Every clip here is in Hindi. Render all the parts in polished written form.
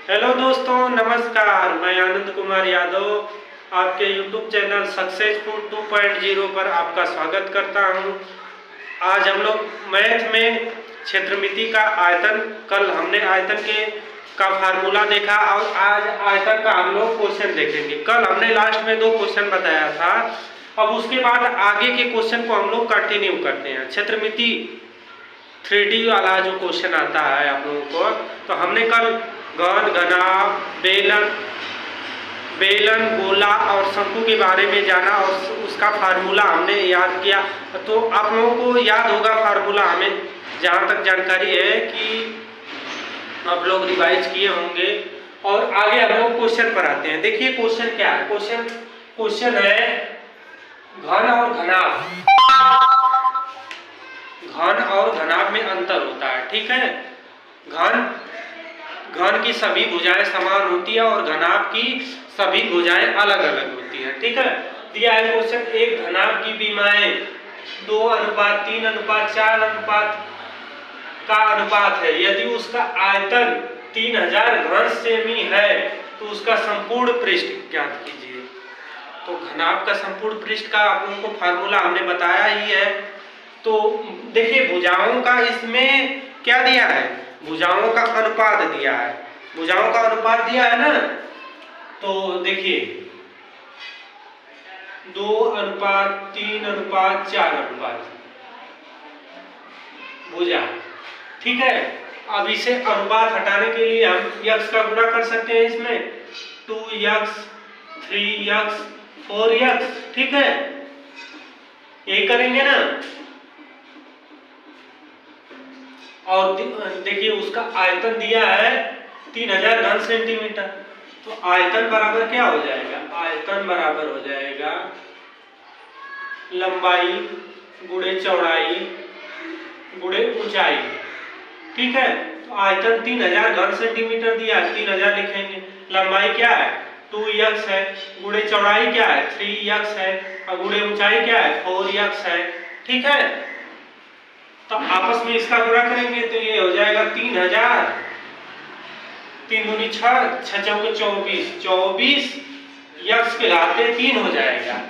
हेलो दोस्तों, नमस्कार। मैं आनंद कुमार यादव आपके यूट्यूब चैनल सक्सेसफुल 2.0 पर आपका स्वागत करता हूं। आज हम लोग मैथ में क्षेत्रमिति का आयतन, कल हमने आयतन का फार्मूला देखा और आज आयतन का हम लोग क्वेश्चन देखेंगे। कल हमने लास्ट में 2 क्वेश्चन बताया था। अब उसके बाद आगे के क्वेश्चन को हम लोग कंटिन्यू करते हैं। क्षेत्रमिति 3D वाला जो क्वेश्चन आता है आप लोगों को, तो हमने कल घन, घनाभ, बेलन, गोला और शंकु के बारे में जाना और उसका फार्मूला हमने याद किया। तो आप लोगों को याद होगा फार्मूला, हमें जहाँ तक जानकारी है कि आप लोग रिवाइज किए होंगे। और आगे हम लोग क्वेश्चन पर आते हैं। देखिए क्वेश्चन क्या है। क्वेश्चन है घन और घनाभ। घन और घनाभ में अंतर होता है, ठीक है। घन की सभी भुजाएं समान होती है और घनाभ की सभी भुजाएं अलग अलग होती है, ठीक है। दिया है क्वेश्चन, एक घनाभ की विमाएं 2:3:4 अनुपात का अनुपात है। यदि उसका आयतन 3000 घन सेमी है तो उसका संपूर्ण पृष्ठ ज्ञात कीजिए। तो घनाभ का संपूर्ण पृष्ठ का आप लोगों को फार्मूला हमने बताया ही है। तो देखिए भुजाओं का इसमें क्या दिया है, भुजाओं का अनुपात दिया है। भुजाओं का अनुपात दिया है ना, तो देखिए 2:3:4 अनुपात भुजा, ठीक है। अब इसे अनुपात हटाने के लिए हम x का गुणा कर सकते हैं इसमें, 2x 3x 4x, ठीक है। ये करेंगे ना। और देखिए उसका आयतन दिया है 3000 घन सेंटीमीटर। तो आयतन बराबर क्या हो जाएगा, आयतन बराबर हो जाएगा लंबाई गुणे चौड़ाई गुणे ऊंचाई, ठीक है। तो आयतन 3000 घन सेंटीमीटर दिया है, 3000 लिखेंगे। लंबाई क्या है 2x है, गुणे चौड़ाई क्या है 3x है और गुणे ऊंचाई क्या है 4x है, ठीक है। तो आपस में इसका गुणा करेंगे तो ये हो जाएगा 3000, 3 दूनी 6, 6 चौके 24, 24 x के घाते 3 हो जाएगा।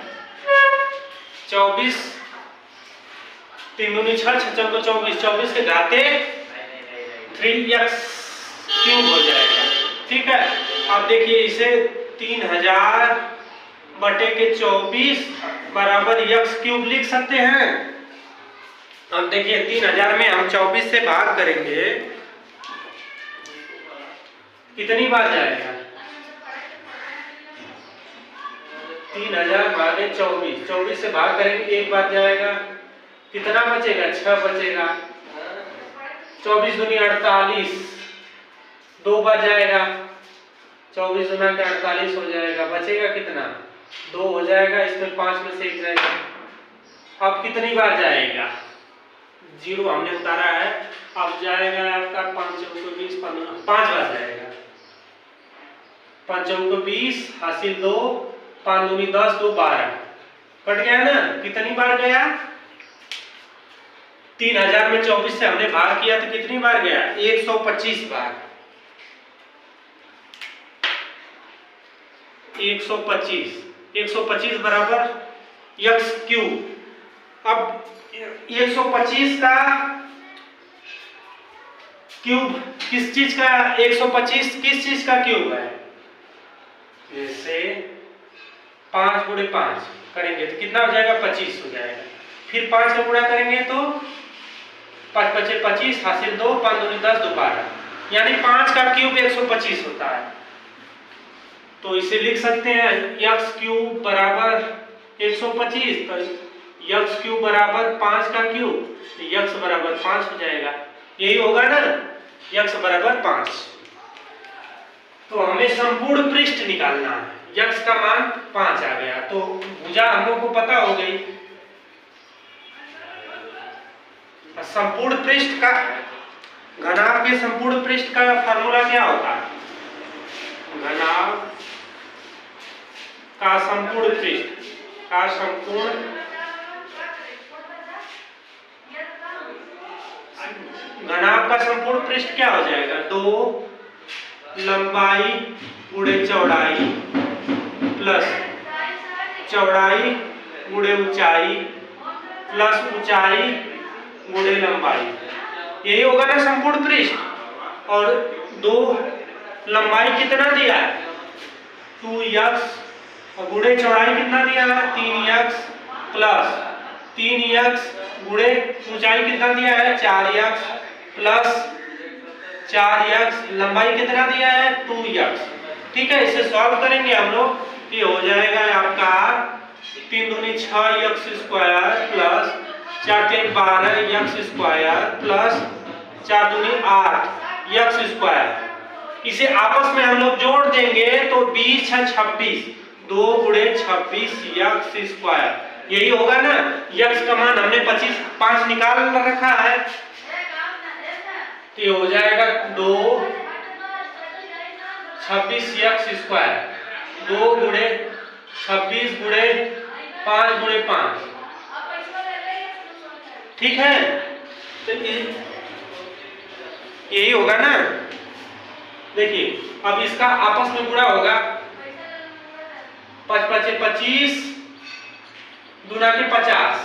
24 3 दूनी 6, 6 चौके 24, 24 के घाते 3x क्यूब हो जाएगा, ठीक है। अब देखिए इसे 3000 बटे के 24 बराबर x क्यूब लिख सकते हैं। अब देखिए 3000 में हम 24 से भाग करेंगे, कितनी बार जाएगा 3000 भागे 24, 24 से भाग करेंगे एक बार जाएगा, कितना बचेगा 6 बचेगा। 24 दूनी 48, 2 बार जाएगा, 24 दूना के 48 हो जाएगा, बचेगा कितना 2 हो जाएगा। इसमें 5 में से 1 जाएगा। अब कितनी बार जाएगा, 0 हमने उतारा है। अब जाएगा आपका 5 चौके 20, 5 बार जाएगा। 5 चौके 20 हासिल 2, 5 दूनी 10, 2 12, कट गया ना। कितनी बार गया 3000 में 24 से हमने भाग किया तो कितनी बार गया 125 बार। 125 बराबर x क्यूब। अब 125 का क्यूब किस चीज का, 125 किस चीज का क्यूब है, जैसे 5 गुणे 5 करेंगे तो कितना हो जाएगा 25 हो जाएगा। फिर 5 का गुणा करेंगे तो 5 पचे 25 हासिल 2, 5 दूनी 10, 2 12, यानी 5 का क्यूब 125 होता है। तो इसे लिख सकते हैं x क्यूब बराबर 125, तो x क्यूब बराबर 5 का क्यूब, तो x बराबर 5 हो जाएगा। यही होगा ना, x बराबर 5। तो हमें संपूर्ण पृष्ठ निकालना है, x का मान 5 आ गया तो भुजा हम लोग को पता हो गई। संपूर्ण पृष्ठ का, घनाभ के संपूर्ण पृष्ठ का फार्मूला क्या होता है, घनाभ का संपूर्ण पृष्ठ का घनाभ का संपूर्ण पृष्ठ क्या हो जाएगा 2 लंबाई गुणे चौड़ाई प्लस चौड़ाई गुणे ऊंचाई प्लस ऊंचाई गुणे लंबाई, यही होगा ना संपूर्ण पृष्ठ। और दो लंबाई कितना दिया है 2x और गुणे चौड़ाई कितना दिया है 3x प्लस 3x गुणे ऊंचाई कितना दिया है 4x प्लस 4x लंबाई कितना दिया है 2x। ठीक है, इसे सॉल्व करेंगे हम लोग, ये हो जाएगा आपका 3 दूनी 6x square plus 4 3 12x square plus 4 दूनी 8x स्क्वायर। इसे आपस में हम लोग जोड़ देंगे तो 20 है 26, 2 गुणे 26x स्क्वायर, यही होगा ना। x का मान हमने 5 निकाल रखा है, तो ये हो जाएगा 2 26x स्क्वायर, 2 गुणे 26 गुणे 5 गुणे 5। ठीक है, तो यही होगा ना। देखिए अब इसका आपस में गुणा होगा, 5 5 25 दूना के 50,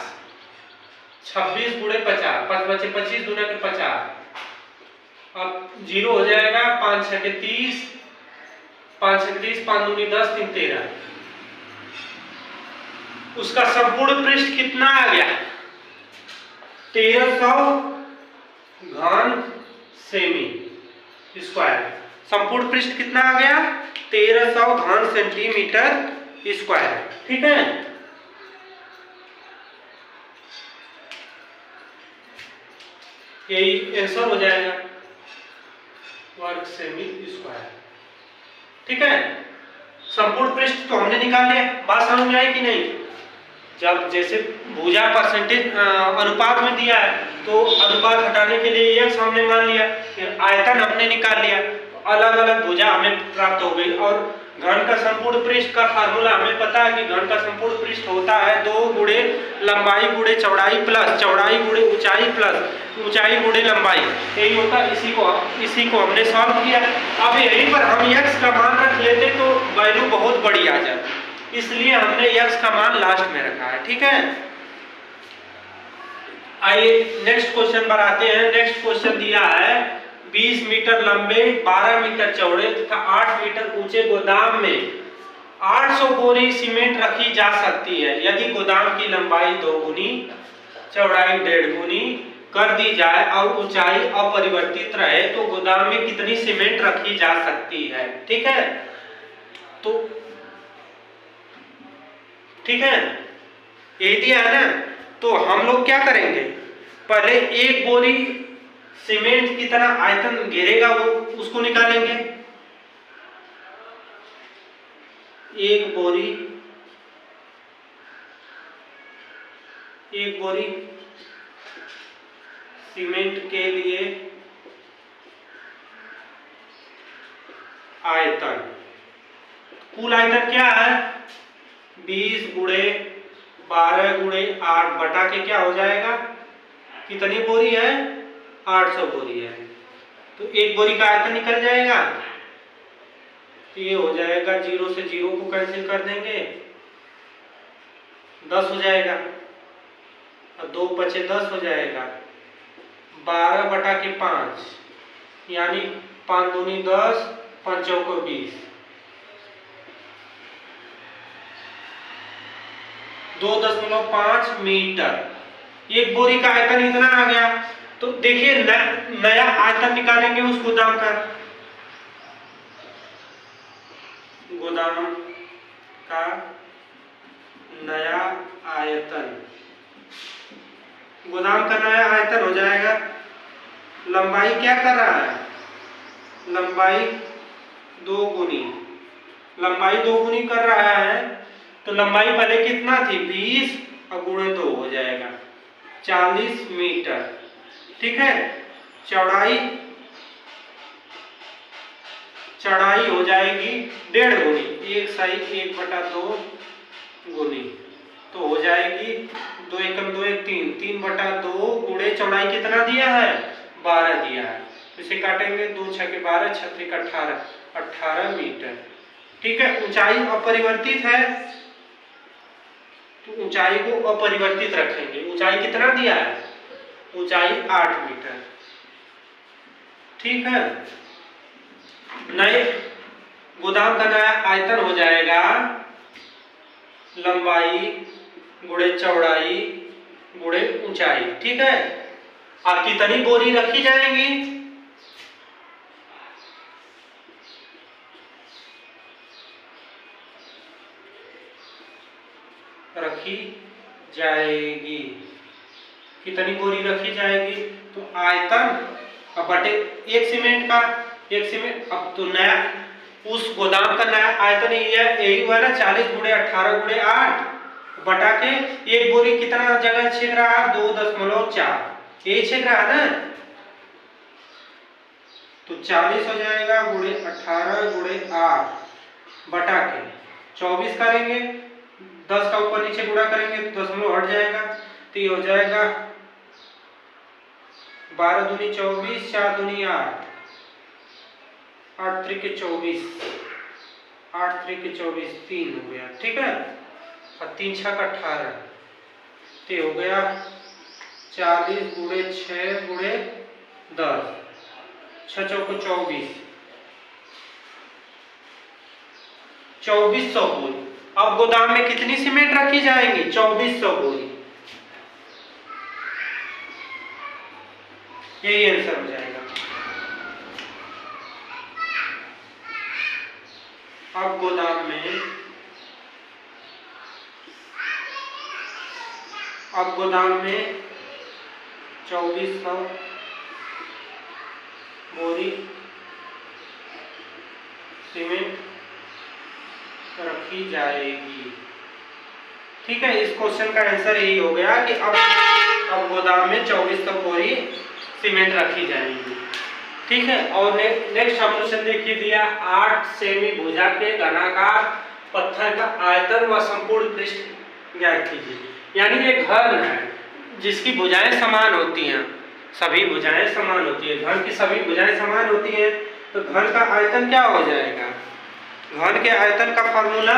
26 गुणे 50, 5 5 25 दूना के 50। अब 0 हो जाएगा, 5 6 के 30, 5 6 30, 5 दूनी 10, 3 13। उसका संपूर्ण पृष्ठ कितना आ गया 1300 घन सेमी स्क्वायर। संपूर्ण पृष्ठ कितना आ गया 1300 घन सेंटीमीटर स्क्वायर। ठीक है, यही आंसर हो जाएगा वर्ग सेमी स्क्वायर। ठीक है, संपूर्ण पृष्ठ तो हमने निकाल लिया, बात समझ में आई कि नहीं। जब जैसे भुजा परसेंटेज अनुपात में दिया है तो अनुपात हटाने के लिए x हमने मान लिया, फिर आयतन हमने निकाल लिया, अलग अलग भुजा हमें प्राप्त हो गई। और घन का संपूर्ण पृष्ठ का फार्मूला हमें पता है कि घन का संपूर्ण पृष्ठ होता है 2 गुणे लंबाई गुणे चौड़ाई प्लस चौड़ाई गुणे ऊंचाई प्लस ऊंचाई गुणे लंबाई, यही होता है। इसी को हमने सॉल्व किया। अब यहीं पर हम x का मान रख लेते तो वैल्यू बहुत बड़ी आ जाती, इसलिए हमने x का मान लास्ट में रखा है। ठीक है, आइए नेक्स्ट क्वेश्चन पर आते हैं। नेक्स्ट क्वेश्चन दिया है 20 मीटर लंबे 12 मीटर चौड़े तथा 8 मीटर ऊंचे गोदाम में 800 बोरी सीमेंट रखी जा सकती है। यदि गोदाम की लंबाई 2 गुनी चौड़ाई 1.5 गुनी कर दी जाए और ऊंचाई अपरिवर्तित रहे तो गोदाम में कितनी सीमेंट रखी जा सकती है। ठीक है, तो ठीक है, यही दिया है ना। तो हम लोग क्या करेंगे, पहले 1 बोरी सीमेंट की तरह आयतन घेरेगा वो उसको निकालेंगे। 1 बोरी सीमेंट के लिए आयतन, कुल आयतन क्या है 20 गुणे 12 गुणे 8 बटा के क्या हो जाएगा, कितनी बोरी है 800 बोरी है। तो 1 बोरी का आयतन निकल जाएगा, तो ये हो जाएगा 0 से 0 को कैंसिल कर देंगे, 10 हो जाएगा और 2 पचे 10 हो जाएगा, 12 बटा के 5 यानी 5 दूनी 10, 5 चौको 20, 2.5 मीटर। 1 बोरी का आयतन इतना आ गया। तो देखिए नया आयतन निकालेंगे उस गोदाम का, गोदाम का नया आयतन, गोदाम का नया आयतन हो जाएगा। लंबाई क्या कर रहा है, लंबाई 2 गुनी, लंबाई 2 गुनी कर रहा है। तो लंबाई पहले कितना थी 20 और गुणे 2 हो जाएगा 40 मीटर। ठीक है, चौड़ाई हो जाएगी 1.5 गुनी, 1 साई 1 बटा 2 गुनी, तो हो जाएगी 2 एकम 2 एक 3, 3 बटा 2 गुणे चौड़ाई कितना दिया है 12 दिया है। इसे काटेंगे, 2 × 6 = 12, 6 × 3 = 18, 18 मीटर। ठीक है, ऊंचाई अपरिवर्तित है तो ऊंचाई को अपरिवर्तित रखेंगे। ऊंचाई कितना दिया है? ऊंचाई 8 मीटर। ठीक है, नए गोदाम का नया आयतन हो जाएगा लंबाई गुणे चौड़ाई गुणे ऊंचाई। ठीक है, अब कितनी बोरी रखी जाएंगी? रखी जाएगी, कितनी बोरी रखी जाएगी? तो आयतन अब बटे एक सीमेंट का, एक सीमेंट। अब तो नया उस गोदाम का नया आयतन यही हुआ ना, 40 × 18 × 8 बटा के एक बोरी कितना जगह छेद रहा है? 2.4, यही छेद रहा है ना। तो 40 हो जाएगा गुणे 18 गुणे 8 बटा के 24 करेंगे, 10 का ऊपर नीचे गुणा करेंगे तो दशमलव हट जाएगा, तो ये हो जाएगा 12 दूनी 24, 4 दूनी 8, 8 त्रिक 24, 8 त्रिक 24, 3 हो गया। ठीक है, और 3 × 6 = 18, तो हो गया 40 गुणे 6 गुणे 10, 6 × 4 = 24, 2400 बोरी। अब गोदाम में कितनी सीमेंट रखी जाएंगी? 2400 बोरी। यही आंसर हो जाएगा। अब गोदाम में 2400 बोरी सीमेंट रखी जाएगी। ठीक है, इस क्वेश्चन का आंसर यही हो गया कि अब गोदाम में 2400 बोरी सीमेंट रखी जाएगी। ठीक है, और नेक्स्ट हम क्वेश्चन देखिए दिया 8 सेमी भुजा के घनाकार पत्थर का आयतन व संपूर्ण पृष्ठ ज्ञात कीजिए। यानी एक घन है जिसकी भुजाएं समान होती हैं, सभी भुजाएं समान होती है, घन की सभी भुजाएं समान होती हैं, तो घन का आयतन क्या हो जाएगा? घन के आयतन का फॉर्मूला,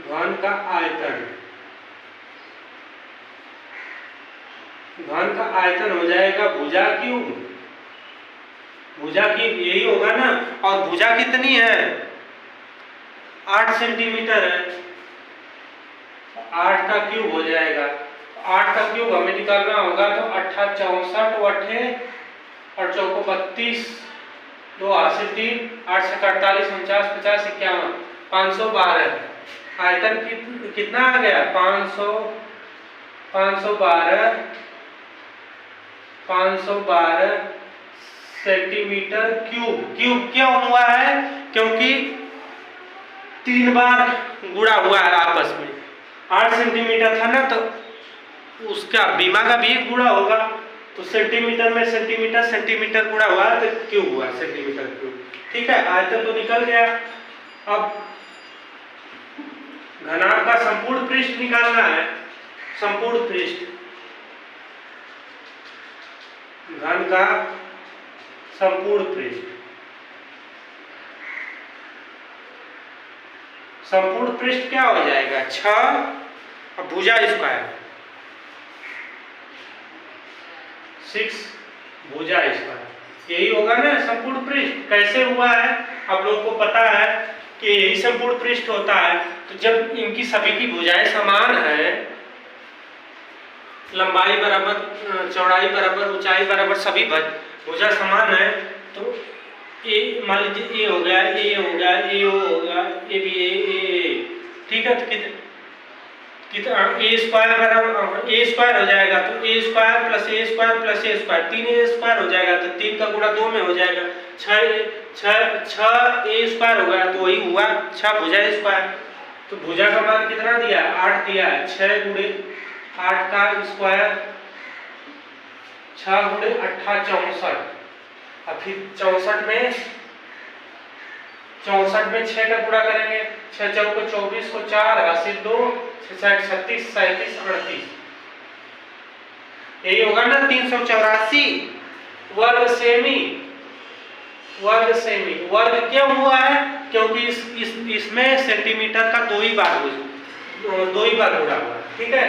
घन का आयतन हो जाएगा भुजा क्यूब, भुजा क्यूब यही होगा ना। और भुजा कितनी है? 8 सेंटीमीटर है, 8 का क्यूब हो जाएगा। 8 का क्यूब हमें निकालना होगा तो 8 64 और 4 32, 2 8 से 3, 8 से 48, 49, 50, 51, 512। आयतन कितना आ गया? 512 सेंटीमीटर क्यूब। क्यूब क्यों हुआ है? क्योंकि 3 बार गुणा हुआ है आपस में। 8 सेंटीमीटर था ना, तो उसका बीमा का भी गुणा होगा, तो सेंटीमीटर में सेंटीमीटर गुणा हुआ तो क्यूब हुआ, सेंटीमीटर क्यूब। ठीक है, आयतन तो निकल गया। अब घनाभ का संपूर्ण पृष्ठ निकालना है। संपूर्ण पृष्ठ, घन का संपूर्ण पृष्ठ, संपूर्ण पृष्ठ क्या हो जाएगा? 6 और भुजा स्क्वायर 6 भुजा स्क्वायर, यही होगा ना संपूर्ण पृष्ठ। कैसे हुआ है आप लोगों को पता है कि यही संपूर्ण पृष्ठ होता है। तो जब इनकी सभी की भुजाएं समान है, लंबाई बराबर, चौड़ाई बराबर, ऊंचाई बराबर, सभी भुजा समान है, तो ए मान लीजिए ए हो गया, ए हो गया, ए हो गया, ए भी ए। ठीक है, तो कितना ए स्क्वायर बराबर ए स्क्वायर हो जाएगा, तो ए स्क्वायर प्लस ए स्क्वायर प्लस ए स्क्वायर, 3 ए स्क्वायर हो जाएगा, तो 3 का गुणा 2 में हो जाएगा, 6 ए स्क्वायर हो गया, तो वही हुआ 6 भुजा स्क्वायर। तो भुजा का मान कितना दिया? 8 दिया है। 6 गुणे 8 का स्क्वायर, 6 गुणे 8 64, और फिर 64 में 6 का गुणा करेंगे, 6 4 को 24 को 4 80 2 6 36 37 38, यही होगा ना 384 वर्ग सेमी। वर्ग सेमी वर्ग क्यों हुआ है? क्योंकि इसमें सेंटीमीटर का दो ही बार गुणा हुआ है। ठीक है,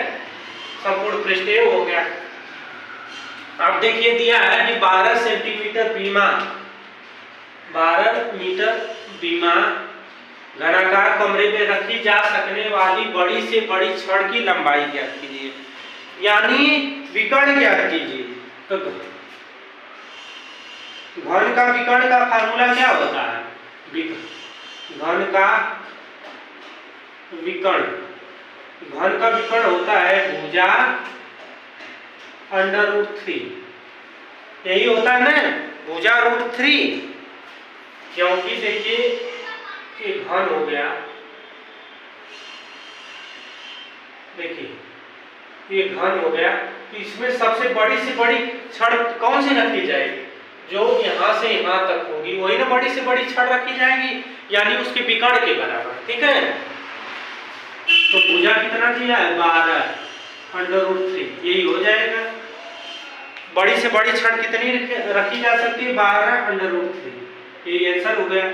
संपूर्ण पृष्ठ ये हो गया। अब देखिए दिया है कि 12 सेंटीमीटर बीमा, 12 मीटर बीमा घनाकार कमरे में रखी जा सकने वाली बड़ी से बड़ी छड़ की लंबाई ज्ञात कीजिए, यानी विकर्ण ज्ञात कीजिए। तो घन का विकर्ण का फार्मूला क्या होता है? घन का विकर्ण होता है भुजा √3। यही होता है ना, भुजा √3। क्योंकि देखिए ये घन हो गया, देखिए ये घन हो गया, तो इसमें सबसे बड़ी से बड़ी छड़ कौन सी रखी जाएगी? जो यहाँ से यहाँ तक होगी वही ना बड़ी से बड़ी छड़ रखी जाएगी, यानी उसके विकर्ण के बराबर। ठीक है, तो भुजा कितना दिया है? 12 √3, यही हो जाएगा। बड़ी से बड़ी छड़ कितनी रखी जा सकती है? 12 √3, यही आंसर हो गया।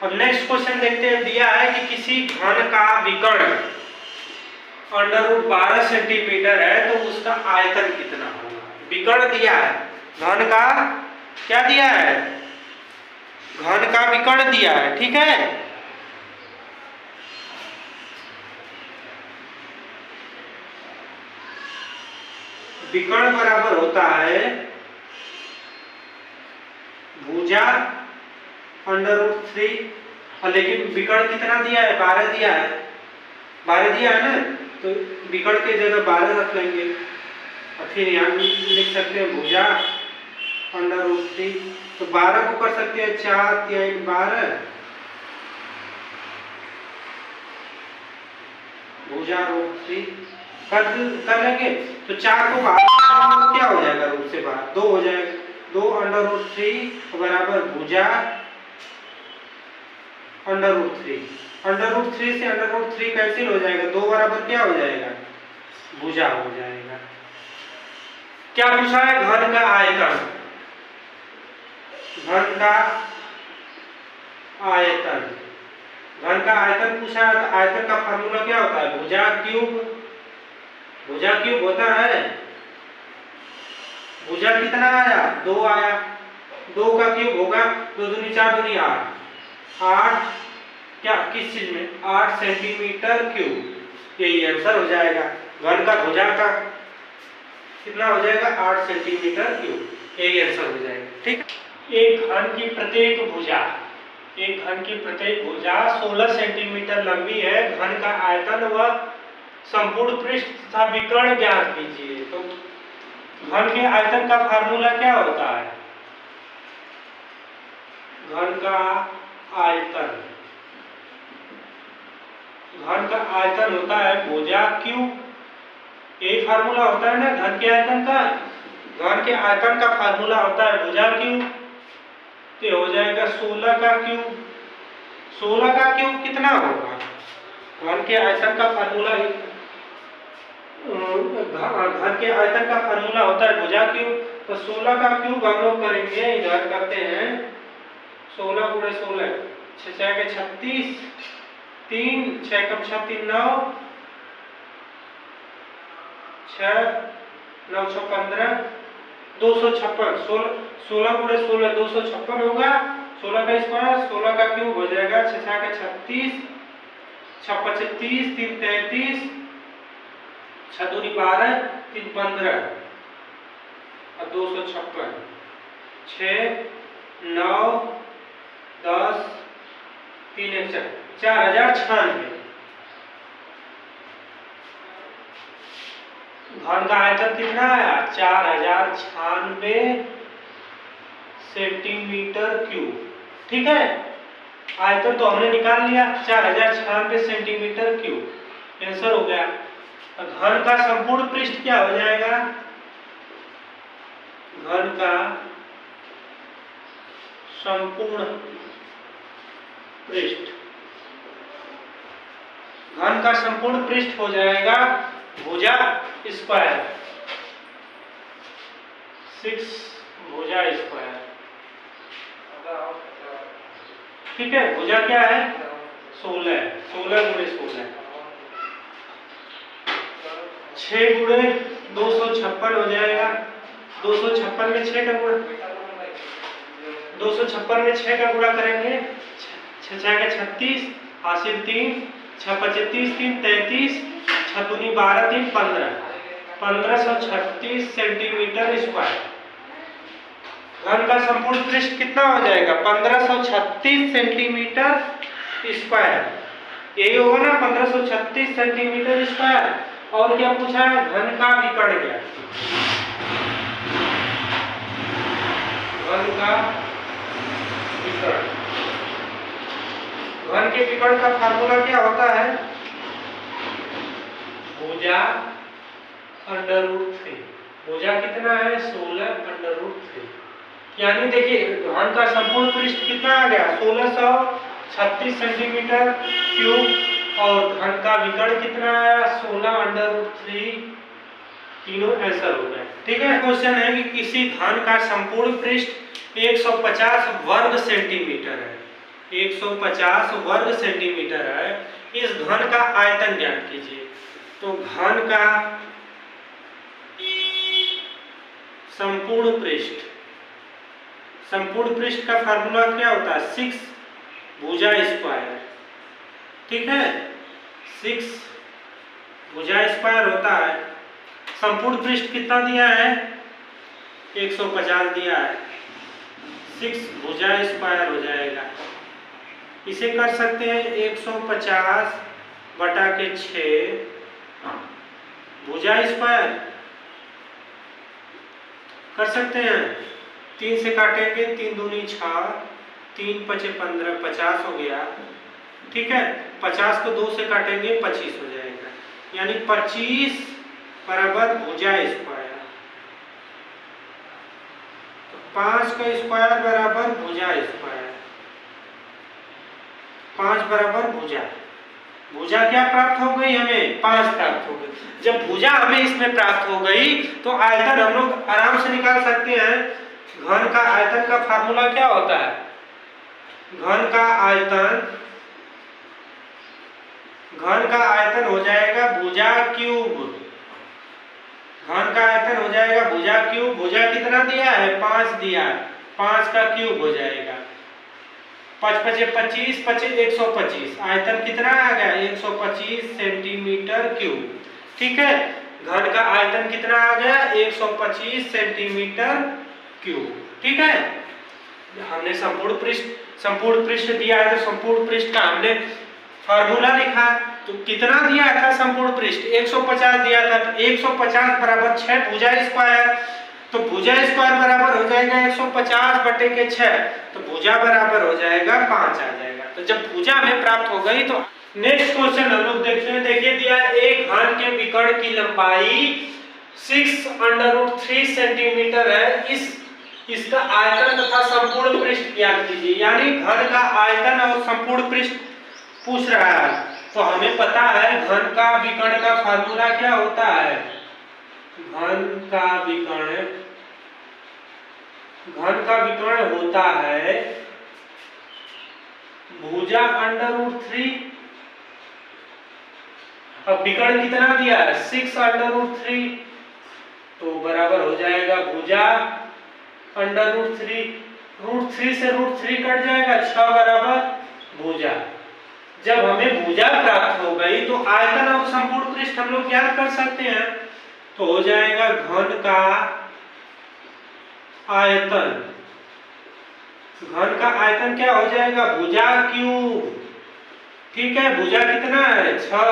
अब नेक्स्ट क्वेश्चन देखते हैं। दिया है कि किसी घन का विकर्ण √12 सेंटीमीटर है तो उसका आयतन कितना होगा? विकर्ण दिया है, घन का क्या दिया है? घन का विकर्ण दिया है। ठीक है, विकर्ण बराबर होता है भुजा √3, और लेकिन विकर्ण कितना दिया है? 12 दिया है, 12 दिया है ना, तो विकर्ण के जगह 12 रख लेंगे और फिर यहाँ लिख सकते हैं भुजा √3। तो 12 को कर सकते हैं 4 3 12, भुजा √3 कर लेंगे। तो 4 को बाहर क्या हो जाएगा? रूट से बाहर 2 हो जाएगा। 2 √3 बराबर भुजा √3। √3 से √3 कैंसिल हो जाएगा, 2 बराबर क्या हो जाएगा? भुजा हो जाएगा। क्या पूछा है? घन का आयतन। घन का आयतन, घन का आयतन पूछा है, तो आयतन का फार्मूला क्या होता है? भुजा क्यूब। भुजा क्यूब होता है, भुजा कितना आया? 2 आया, 2 का क्यूब होगा 2 दूनी 4 दूनी 8, 8 क्या किस चीज में? 8 सेंटीमीटर क्यूब, यही आंसर हो जाएगा। घन का भुजा का कितना हो जाएगा? 8 सेंटीमीटर क्यूब, यही आंसर हो जाएगा। ठीक, एक घन की प्रत्येक भुजा 16 सेंटीमीटर लंबी है। घन का आयतन व संपूर्ण पृष्ठ तथा विकर्ण ज्ञात कीजिए। तो घन के आयतन का फार्मूला क्या होता है? घन का आयतन होता है भुजा क्यूब। यही फार्मूला होता है ना घन के आयतन का। घन के आयतन का फार्मूला होता है भुजा क्यूब, तो हो जाएगा 16 का क्यूब। 16 का क्यूब कितना होगा? घन के आयतन का फार्मूला, घन के आयतन का फार्मूला होता है भुजा क्यूब। तो 16 का क्यूब हम लोग करेंगे, इधर करते हैं 16 × 16 6 के 36, 3 6 कम 6 3 9, 6 9 6 15, 256। 16 × 16 256 होगा। 16 का स्क्वायर, 16 का क्यूब हो जाएगा 6 6 के 36, 6 25 30, 3 33, 6 दूनी 12, 3 15 और 256, 6 9 10 3 1 4096। घन का आयतन कितना आया? 4096 सेंटीमीटर क्यूब। ठीक है, आयतन तो हमने निकाल लिया 4096 सेंटीमीटर क्यूब, आंसर हो गया। घन का संपूर्ण पृष्ठ क्या हो जाएगा? घन का संपूर्ण पृष्ठ, घन का संपूर्ण पृष्ठ हो जाएगा भुजा स्क्वायर। 6 भुजा स्क्वायर। ठीक है, भुजा क्या है 16, 16 गुणे 16, 6 गुणे 256 हो जाएगा। 256 में 6 का गुणा, 256 में 6 का गुणा करेंगे, 6 6 का 36, हासिल 3, 6 25 3 33, 6 दूनी 12 3 15, 1536 सेंटीमीटर स्क्वायर। घन का संपूर्ण पृष्ठ कितना हो जाएगा 1536 सेंटीमीटर स्क्वायर। यही होगा ना 1536 सेंटीमीटर स्क्वायर। और क्या पूछा है, घन का विकर्ण क्या, घन का विकर्ण। घन के विकर्ण का फार्मूला क्या होता है, भुजा √3। भुजा कितना है 16 √3। यानी देखिए घन का संपूर्ण पृष्ठ कितना आ गया 1636 सेंटीमीटर क्यूब, और घन का विकर्ण कितना आया 16 √3। तीनों आंसर हो गए। ठीक है, क्वेश्चन है कि किसी घन का संपूर्ण पृष्ठ 150 वर्ग सेंटीमीटर है, 150 वर्ग सेंटीमीटर है। इस घन का आयतन ज्ञात कीजिए। तो घन का संपूर्ण पृष्ठ, संपूर्ण पृष्ठ का फार्मूला क्या होता है 6 भुजा स्क्वायर। ठीक है, 6 भुजा स्क्वायर होता है। संपूर्ण पृष्ठ कितना दिया है 150 दिया है, 6 भुजा स्क्वायर हो जाएगा। इसे कर सकते हैं 150 बटा के 6 भुजा स्क्वायर कर सकते हैं। 3 से काटेंगे, 3 दूनी 6, 3 5 15, 50 हो गया। ठीक है, 50 को 2 से काटेंगे 25 हो जाएगा, यानी 25 बराबर भुजा स्क्वायर। तो 5 का स्क्वायर बराबर भुजा स्क्वायर, 5 बराबर भुजा। भुजा क्या प्राप्त हो गई हमें 5 प्राप्त हो गई। जब भुजा हमें इसमें प्राप्त हो गई तो आयतन हम लोग आराम से निकाल सकते हैं। घन का आयतन का फार्मूला क्या होता है, घन का आयतन, घन का आयतन हो जाएगा भुजा क्यूब। घन का आयतन हो जाएगा भुजा क्यूब। भुजा कितना दिया है 5 दिया है, 5 का क्यूब हो जाएगा। 5 5 25, 25 125, आयतन कितना आ गया 125 सेंटीमीटर क्यूब। ठीक है, घन का आयतन कितना आ गया 125 सेंटीमीटर क्यूब। ठीक है, हमने संपूर्ण पृष्ठ दिया है तो संपूर्ण पृष्ठ का हमने फार्मूला लिखा। तो कितना दिया था संपूर्ण पृष्ठ 150 दिया था, तो 150 बराबर 6 भुजा स्क्वायर। तो भुजा स्क्वायर बराबर हो जाएगा 150 बटे के 6, तो भुजा बराबर हो जाएगा 5 आ जाएगा। तो जब भुजा में प्राप्त हो गई तो नेक्स्ट क्वेश्चन हम लोग देखते हैं। देखिए दिया एक घन के विकर्ण की लंबाई 6√3 सेंटीमीटर है। इसका आयतन तथा संपूर्ण पृष्ठ ज्ञात कीजिए। यानी घन का आयतन और संपूर्ण पृष्ठ पूछ रहा है। तो हमें पता है घन का विकर्ण का फार्मूला क्या होता है, घन का विकर्ण होता है भुजा √3। अब विकर्ण कितना दिया है 6√3, तो बराबर हो जाएगा भुजा √3। √3 से √3 कट जाएगा, 6 बराबर भुजा। जब हमें भुजा प्राप्त हो गई तो आयतन और संपूर्ण पृष्ठ हम लोग ज्ञात कर सकते हैं। तो हो जाएगा घन का आयतन, घन का आयतन क्या हो जाएगा भुजा क्यूब। ठीक है, भुजा कितना है 6,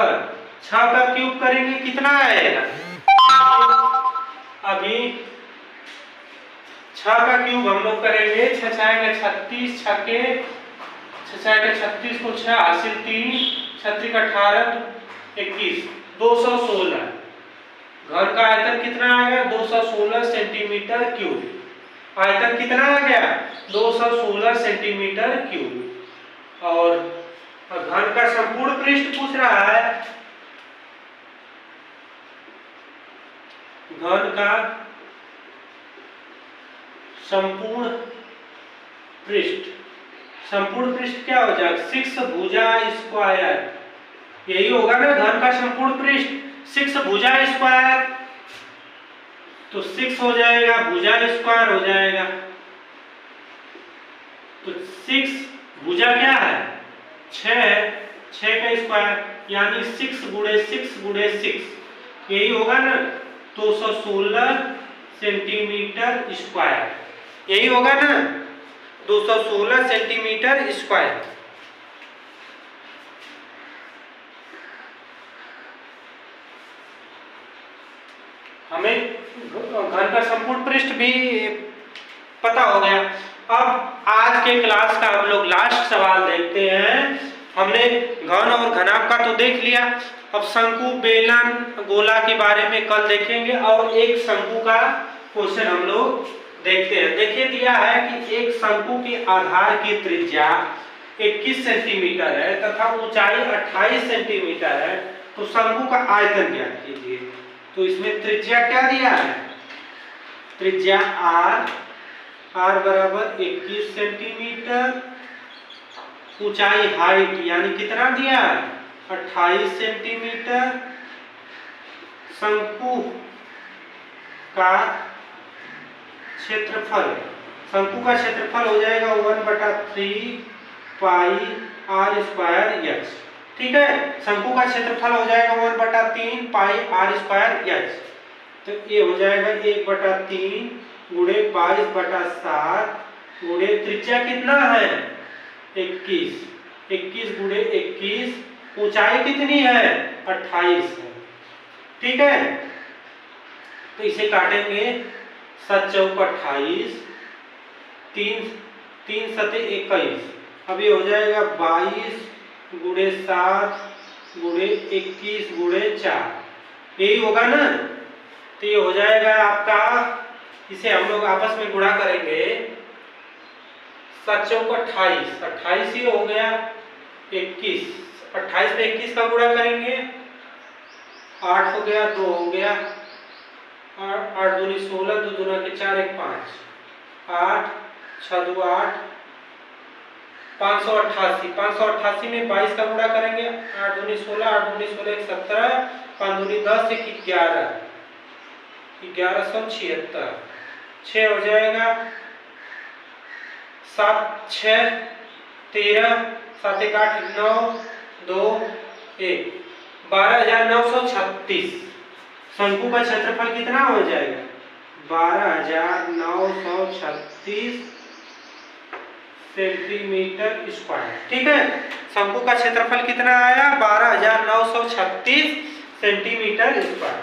6 का क्यूब करेंगे कितना आएगा, अभी 6 का क्यूब हम लोग करेंगे 6 6 36, 6 के 36 को 6 हासिल 3, 36 18 21, 216। घन का आयतन कितना आ गया 216 सेंटीमीटर क्यूब। आयतन कितना आ गया 216 सेंटीमीटर क्यूब। और घन का संपूर्ण पृष्ठ पूछ रहा है, घन का संपूर्ण पृष्ठ, संपूर्ण पृष्ठ क्या हो जाएगा 6 भुजा स्क्वायर, यही होगा ना घन का संपूर्ण पृष्ठ 6 भुजा स्क्वायर, तो 6 हो जाएगा भुजा स्क्वायर हो जाएगा, तो 6 भुजा क्या है 6 है, 6 का स्क्वायर यानी 6 गुणे 6 गुणे 6, यही होगा ना 216 सेंटीमीटर स्क्वायर, यही होगा ना 216 सेंटीमीटर स्क्वायर। हमें घन का संपूर्ण पृष्ठ भी पता हो गया। अब आज के क्लास का हम लोग लास्ट सवाल देखते हैं। हमने घन और घनाभ का तो देख लिया, अब शंकु बेलन गोला के बारे में कल देखेंगे और एक शंकु का क्वेश्चन हम लोग देखते हैं। देखिए दिया है कि एक शंकु के आधार की त्रिज्या 21 सेंटीमीटर है तथा ऊंचाई 28 सेंटीमीटर है, तो शंकु का आयतन ज्ञात कीजिए। तो इसमें त्रिज्या क्या दिया है, त्रिज्या r बराबर 21 सेंटीमीटर, ऊंचाई हाइट यानी कितना दिया है 28 सेंटीमीटर, शंकु का क्षेत्रफल, शंकु का क्षेत्रफल हो जाएगा 1/3 पाई r स्क्वायर एच, ठीक है, शंकु का क्षेत्रफल हो जाएगा 1/3 पाई r स्क्वायर एच, तो ये हो जाएगा 1/3 गुणे 22/7 गुणे त्रिज्या कितना है 21, 21 गुणे 21, ऊंचाई कितनी है 28 है, ठीक है, तो इसे काटेंगे 7 चौक 28, 3 सते 21, अब ये हो जाएगा 22 गुणे 7 गुणे 21 गुणे 4, यही होगा ना, तो ये हो जाएगा आपका, इसे हम लोग आपस में गुणा करेंगे 7 चौक 28, 28 ही हो गया 21, 28 में 21 का गुणा करेंगे 8 हो गया 2 हो गया, 8 दूनी 16, 2 दूना के 4 1 5, 8 6 2 8, 588 में 22 का गुणा करेंगे 8 दूनी 16, 8 दूनी 16 1 17, 5 दूनी 10 1 11, 1176, 6 हो जाएगा 7 6 13, 7 1 8 9 2 1, 12,936, शंकु का क्षेत्रफल कितना हो जाएगा 12,936 सेंटीमीटर स्क्वायर, ठीक है, शंकु का क्षेत्रफल कितना आया 12,936 सेंटीमीटर स्क्वायर,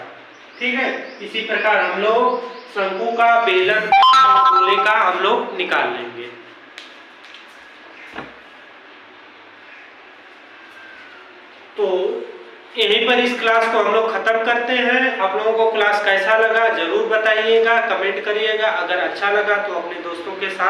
ठीक है। इसी प्रकार हम लोग शंकु का, बेलन और गोले का हम लोग निकाल लेंगे। तो यहीं पर इस क्लास को हम लोग खत्म करते हैं। आप लोगों को क्लास कैसा लगा जरूर बताइएगा, कमेंट करिएगा, अगर अच्छा लगा तो अपने दोस्तों के साथ